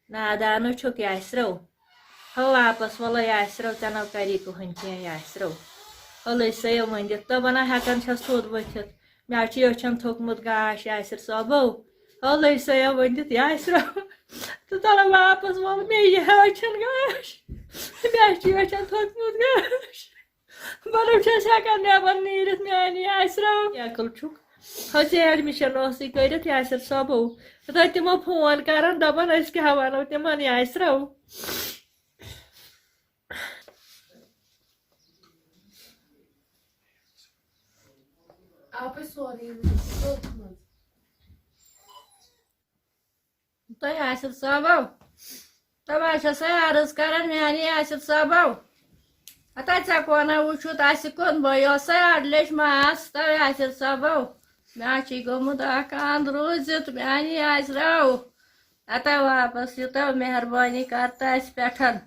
नादान छुक यासरो हो वापस वल यासरो तनो करी कहन के यासरो हल सयो मंदिर तो बना हेकन छस थोद वथित मे छ यछन थोकमुत गाश यासर सबो हल सयो मंदिर यासरो तो तला वापस वल मे यछन गाश मे छ यछन थोकमुत गाश बरम छस हेकन नेबर नीरित मेनी यासरो yakul छुक Hadi एडमिशन ओसी करित यासर सबो तो तिमो फोन करन दबन अस क्या वनो तिमन यासरो तो यासर सबो तब आशा से अर्ज करन मेनी यासर सबो अता कोना वुचुत आसि कोन भयो से अडलेश मास तो यासर सबो मे छ गोमुत अकान रोजित मेनी यासरो अता वापस युत मेहरबानी करता अस पेठन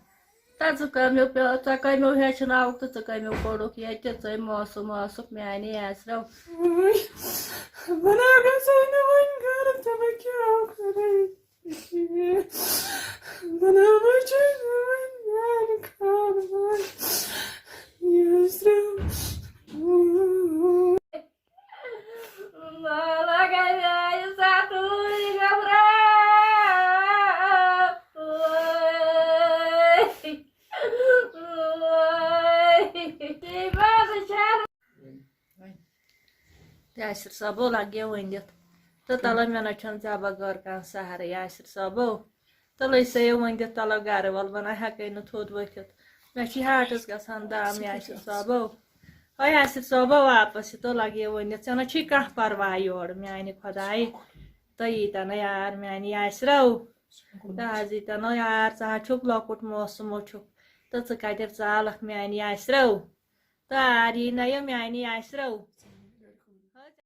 तज कम्यो च कम्यो हेचनाव तो कम्यो पड़ुक ये च मौसू मौसुक मेनी यासरो बना गसने वन घर तब क्या करे बना बचने वन यार खान यासरो माला गया ये सातु गबरा यासर सबो लगे वनित तो तल मे छन जब घर का सहारे यासर सबो तल सयो वनित तल गर वल बना हेकै न थोद वथित मे छ हाटस गसान दाम यासर सबो यासर सबो वापस तो लगे वनित चन छ कह परवाह योर मेनी खुदाई तो यीतन यार मेनी यासरो आज यीतन यार चाह छुक लकुट मौसम छुक तो च कतर चालक मेनी यासरो तो आरी नयो मेनी यासरो